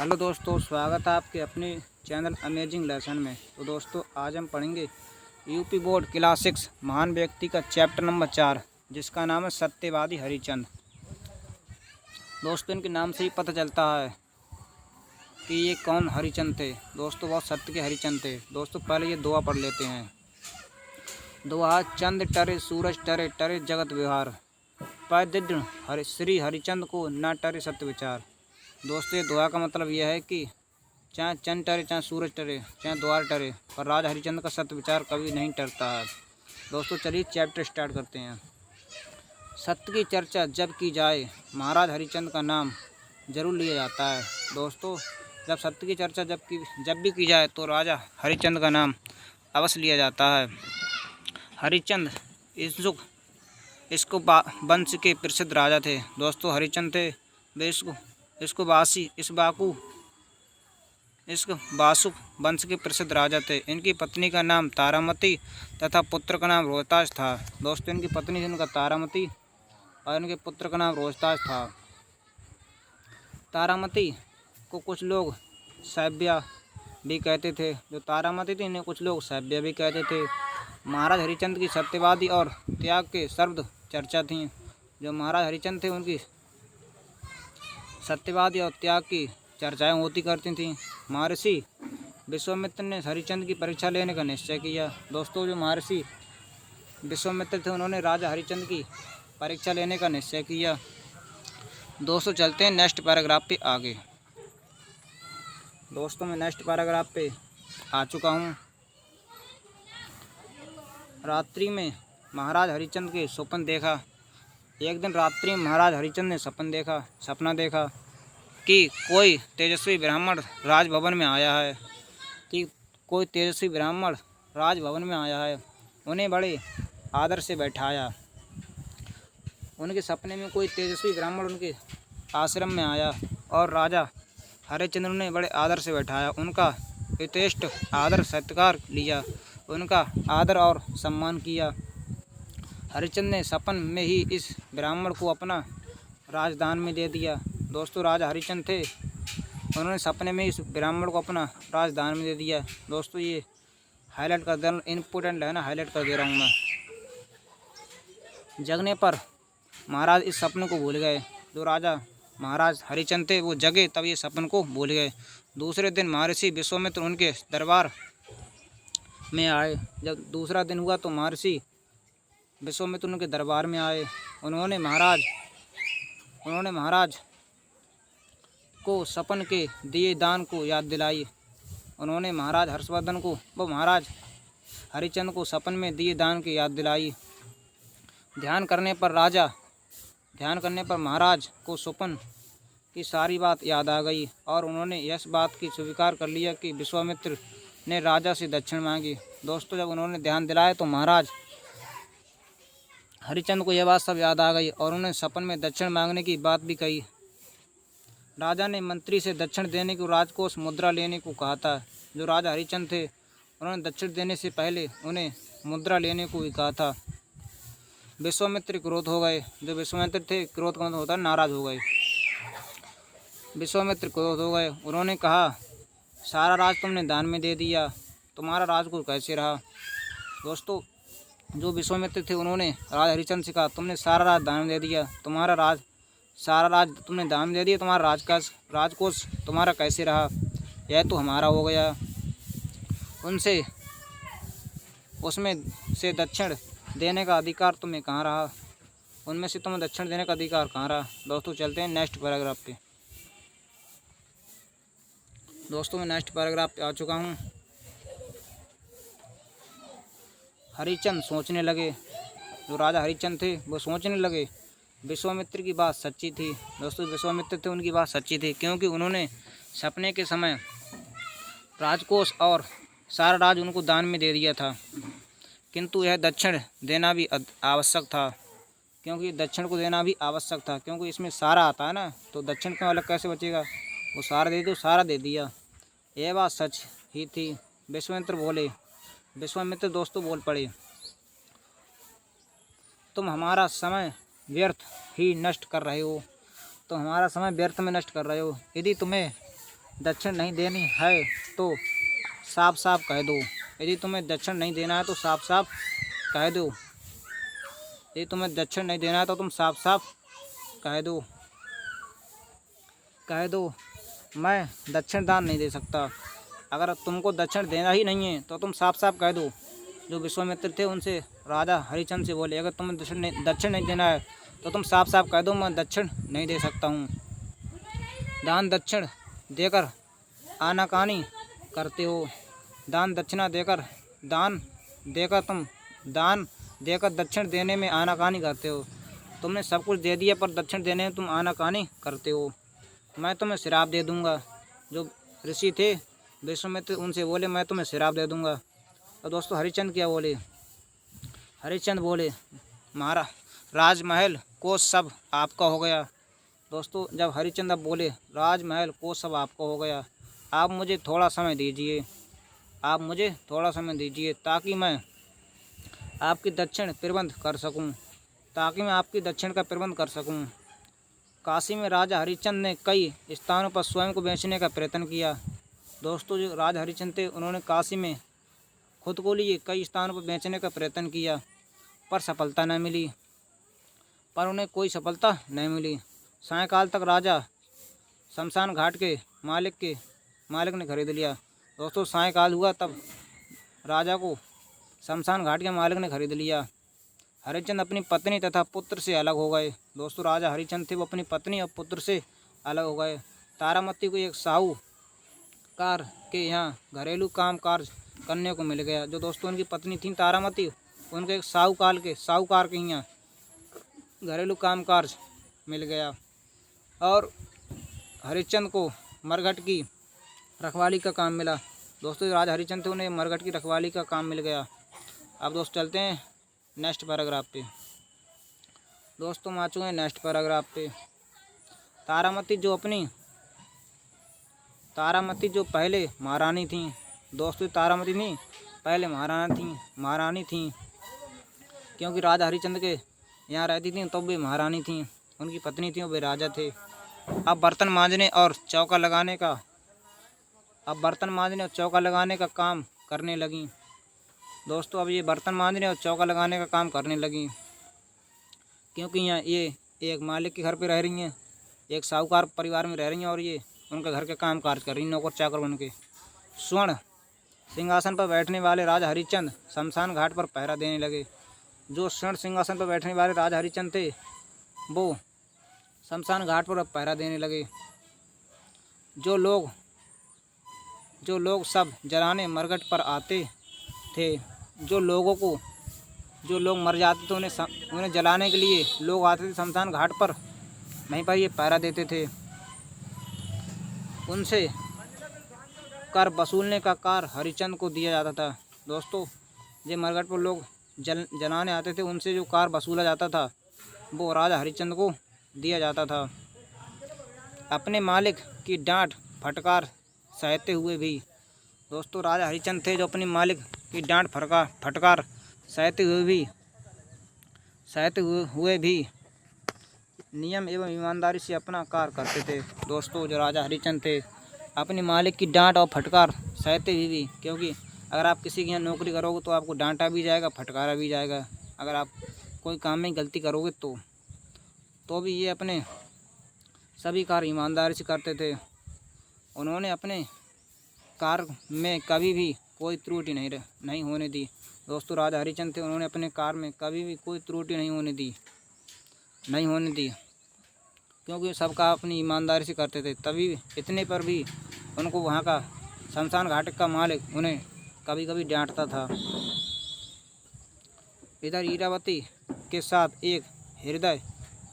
Hello दोस्तों, स्वागत है आपके अपने चैनल अमेजिंग लेसन में। तो दोस्तों, आज हम पढ़ेंगे यूपी बोर्ड क्लास 6 महान व्यक्ति का चैप्टर नंबर 4, जिसका नाम है सत्यवादी हरिचंद। दोस्तों, इनके नाम से ही पता चलता है कि ये कौन हरिचंद थे। दोस्तों, बहुत सत्य के हरिचंद थे। दोस्तों, पहले ये दुआ पढ़ लेते हैं। दुआ चंद टरे सूरज टरे टरे जगत विहार, पैदृढ़ श्री हरिचंद को न टरे सत्य विचार। दोस्तों, ये दुआ का मतलब यह है कि चाहे चंद टरे, चाहे सूरज टरे, चाहे द्वार टरे, पर राजा हरिचंद का सत्य विचार कभी नहीं टरता है। दोस्तों, चलिए चैप्टर स्टार्ट करते हैं। सत्य की चर्चा जब की जाए, महाराज हरिचंद का नाम जरूर लिया जाता है। दोस्तों, जब सत्य की चर्चा जब भी की जाए तो राजा हरिचंद का नाम अवश्य लिया जाता है। हरिचंद इसको वंश के प्रसिद्ध राजा थे। दोस्तों, हरिचंद थे इसको बासुक वंश के प्रसिद्ध राजा थे। इनकी पत्नी का नाम तारामती तथा पुत्र का नाम रोहतास था। दोस्तों, इनकी पत्नी थी उनका तारामती और इनके पुत्र का नाम रोहतास था। तारामती को कुछ लोग सैब्या भी कहते थे। जो तारामती थी, इन्हें कुछ लोग सैब्या भी कहते थे। महाराज हरिचंद की सत्यवादी और त्याग के सर्वद चर्चा थी। जो महाराज हरिचंद थे, उनकी सत्यवादी और त्याग की चर्चाएं होती करती थीं। महर्षि विश्वामित्र ने हरिचंद की परीक्षा लेने का निश्चय किया। दोस्तों, जो महर्षि विश्वामित्र थे, उन्होंने राजा हरिचंद की परीक्षा लेने का निश्चय किया। दोस्तों, चलते हैं नेक्स्ट पैराग्राफ पे आगे। दोस्तों, मैं नेक्स्ट पैराग्राफ पे आ चुका हूँ। रात्रि में महाराज हरिचंद के स्वप्न देखा। एक दिन रात्रि में महाराज हरिचंद ने सपना देखा कि कोई तेजस्वी ब्राह्मण राजभवन में आया है। उन्हें बड़े आदर से बैठाया। उनके सपने में कोई तेजस्वी ब्राह्मण उनके आश्रम में आया और राजा हरिचंद्र ने बड़े आदर से बैठाया। उनका यथेष्ट आदर सत्कार लिया, उनका आदर और सम्मान किया। हरिचंद ने सपन में ही इस ब्राह्मण को अपना राजदान में दे दिया। दोस्तों, राजा हरिचंद थे, उन्होंने सपने में इस ब्राह्मण को अपना राजदान में दे दिया। दोस्तों, ये हाईलाइट कर दे, इम्पोर्टेंट है ना, हाईलाइट कर दे रहा हूँ मैं। जगने पर महाराज इस सपने को भूल गए। जो राजा महाराज हरिचंद थे, वो जगे तब ये सपन को भूल गए। दूसरे दिन महर्षि विश्वामित्र उनके दरबार में आए। जब दूसरा दिन हुआ तो महर्षि विश्वामित्र उनके दरबार में आए। उन्होंने महाराज को सपन के दिए दान को याद दिलाई। उन्होंने महाराज हर्षवर्धन को व महाराज हरिचंद को सपन में दिए दान की याद दिलाई। ध्यान करने पर महाराज को स्वप्न की सारी बात याद आ गई और उन्होंने इस बात की स्वीकार कर लिया कि विश्वामित्र ने राजा से दक्षिण मांगी। दोस्तों, जब उन्होंने ध्यान दिलाया तो महाराज हरिचंद को यह बात सब याद आ गई और उन्होंने सपन में दक्षिण मांगने की बात भी कही। राजा ने मंत्री से दक्षिण देने को राजकोष मुद्रा लेने को कहा था। जो राजा हरिचंद थे, उन्होंने दक्षिण देने से पहले उन्हें मुद्रा लेने को भी कहा था। विश्वामित्र क्रोध हो गए। जो विश्वामित्र थे, क्रोध का मतलब होता है नाराज हो गए। विश्वामित्र क्रोध हो गए। उन्होंने कहा, सारा राज तुमने दान में दे दिया, तुम्हारा राज को कैसे रहा। दोस्तों, जो विश्वामित्र थे, उन्होंने राजा हरिचंद से कहा, तुमने सारा राज दान में दे दिया, सारा राज तुमने दान में दे दिया, तुम्हारा राजकोष तुम्हारा कैसे रहा, यह तो हमारा हो गया। उसमें से दक्षिण देने का अधिकार तुम्हें कहाँ रहा। उनमें से तुम्हें दक्षिण देने का अधिकार कहाँ रहा। दोस्तों, चलते हैं नेक्स्ट पैराग्राफ पे। दोस्तों, मैं नेक्स्ट पैराग्राफ पे आ चुका हूँ। हरिचंद सोचने लगे। जो राजा हरिचंद थे, वो सोचने लगे विश्वामित्र की बात सच्ची थी। दोस्तों, विश्वामित्र थे, उनकी बात सच्ची थी, क्योंकि उन्होंने सपने के समय राजकोष और सारा राज उनको दान में दे दिया था। किंतु यह दक्षिण देना भी आवश्यक था, क्योंकि इसमें सारा आता है ना, तो दक्षिण का अलग कैसे बचेगा। वो सारा दे दिया। यह बात सच ही थी। विश्वामित्र दोस्तों बोल पड़े, तुम हमारा समय व्यर्थ में नष्ट कर रहे हो। यदि तुम्हें दक्षिण नहीं देनी है तो साफ साफ कह दो। यदि तुम्हें दक्षिण नहीं देना है तो साफ साफ कह दो। यदि तुम्हें दक्षिण नहीं देना है तो तुम साफ साफ कह दो। कह दो मैं दक्षिण दान नहीं दे सकता। अगर तुमको दक्षिण देना ही नहीं है तो तुम साफ साफ कह दो। जो विश्वामित्र थे उनसे राजा हरिश्चंद्र से बोले, अगर तुम्हें दक्षिण नहीं देना है तो तुम साफ साफ कह दो मैं दक्षिण नहीं दे सकता हूँ। दान दक्षिण देकर आनाकानी करते हो। दान दक्षिणा देकर दान देकर दक्षिण देने में आनाकानी करते हो। तुमने सब कुछ दे दिया पर दक्षिण देने में तुम आनाकानी करते हो। मैं तुम्हें श्राप दे दूंगा। जो ऋषि थे विश्वामित्र उनसे बोले मैं तुम्हें श्राप दे दूंगा। और दोस्तों हरिश्चंद्र क्या बोले? हरिश्चंद्र बोले महाराज राजमहल को सब आपका हो गया। दोस्तों जब हरिश्चंद्र बोले राजमहल को सब आपका हो गया, आप मुझे थोड़ा समय दीजिए। आप मुझे थोड़ा समय दीजिए ताकि मैं आपकी दक्षिण प्रबंध कर सकूं। कर सकूं। काशी में राजा हरिश्चंद्र ने कई स्थानों पर स्वयं को बेचने का प्रयत्न किया। दोस्तों जो राजा हरिश्चंद्र थे उन्होंने काशी में खुद को लिए कई स्थानों पर बेचने का प्रयत्न किया पर सफलता न मिली। उन्हें कोई सफलता नहीं मिली। सायंकाल तक राजा शमशान घाट के मालिक ने खरीद लिया। दोस्तों सायंकाल हुआ तब राजा को शमशान घाट के मालिक ने खरीद लिया। हरिश्चंद्र अपनी पत्नी तथा पुत्र से अलग हो गए। दोस्तों राजा हरिश्चंद्र थे वो अपनी पत्नी और पुत्र से अलग हो गए। तारामती को एक साहूकार के यहाँ घरेलू काम काज करने को मिल गया। जो दोस्तों उनकी पत्नी थी तारामती, उनको एक साहूकार के यहाँ घरेलू काम काज मिल गया। और हरिश्चंद्र को मरघट की रखवाली का काम मिला। दोस्तों राजा हरिश्चंद्र थे उन्हें मरघट की रखवाली का काम मिल गया। अब दोस्त चलते हैं नेक्स्ट पैराग्राफ पे। दोस्तों हम आ चुके हैं नेक्स्ट पैराग्राफ पे। तारामती जो पहले महारानी थी। दोस्तों तारामती नहीं पहले महारानी थी क्योंकि राजा हरिश्चंद्र के यहाँ रहती थी तो वे महारानी थी। उनकी पत्नी थी और वे राजा थे। अब बर्तन मांजने और चौका लगाने का काम करने लगी। दोस्तों अब ये बर्तन मांजने और चौका लगाने का काम करने लगी क्योंकि यहाँ ये एक मालिक के घर पे रह रही हैं, एक साहूकार परिवार में रह रही हैं और ये उनके घर के काम काज कर रही, नौकर चाकर बन के। स्वर्ण सिंहासन पर बैठने वाले राजा हरिश्चंद्र शमशान घाट पर पहरा देने लगे। जो स्वर्ण सिंहासन पर बैठने वाले राजा हरिश्चंद्र थे वो शमशान घाट पर पहरा देने लगे। जो लोग सब जलाने मरघट पर आते थे, जो लोग मर जाते थे उन्हें जलाने के लिए लोग आते थे शमशान घाट पर, वहीं पर ये पहरा देते थे। उनसे कर वसूलने का कार्य हरिश्चंद्र को दिया जाता था। दोस्तों जो मरघट पर लोग जलाने आते थे उनसे जो कार्य वसूला जाता था वो राजा हरिश्चंद्र को दिया जाता था। अपने मालिक की डांट फटकार सहते हुए भी। दोस्तों राजा हरिश्चंद्र थे जो अपने मालिक की डांट फटकार सहते हुए भी नियम एवं ईमानदारी से अपना कार्य करते थे। दोस्तों जो राजा हरिश्चंद्र थे अपने मालिक की डांट और फटकार सहते हुए भी, क्योंकि अगर आप किसी के यहाँ नौकरी करोगे तो आपको डांटा भी जाएगा, फटकारा भी जाएगा। अगर आप कोई काम में गलती करोगे तो भी ये अपने सभी कार्य ईमानदारी से करते थे। उन्होंने अपने कार्य में कभी भी कोई त्रुटि नहीं होने दी। दोस्तों राजा हरिश्चंद्र थे उन्होंने अपने कार्य में कभी भी कोई त्रुटि नहीं होने दी क्योंकि सबका अपनी ईमानदारी से करते थे। तभी इतने पर भी उनको वहाँ का शमशान घाट का मालिक उन्हें कभी कभी डांटता था। इधर ईरावती के साथ एक हृदय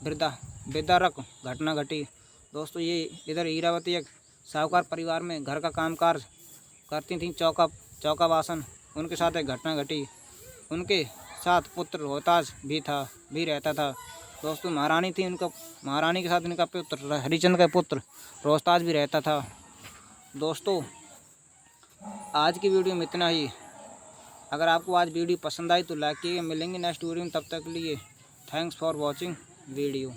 विदारक घटना घटी। दोस्तों ये इधर ईरावती एक साहूकार परिवार में घर का कामकाज करती थी, चौका बासन। उनके साथ एक घटना घटी। उनके साथ पुत्र रोहताज भी रहता था। दोस्तों महारानी के साथ इनका पुत्र हरिश्चंद्र का पुत्र रोहताज भी रहता था। दोस्तों आज की वीडियो में इतना ही। अगर आपको आज वीडियो पसंद आई तो लाइक कीजिए। मिलेंगे नेक्स्ट वीडियो में, तब तक के लिए थैंक्स फॉर वॉचिंग वीडियो।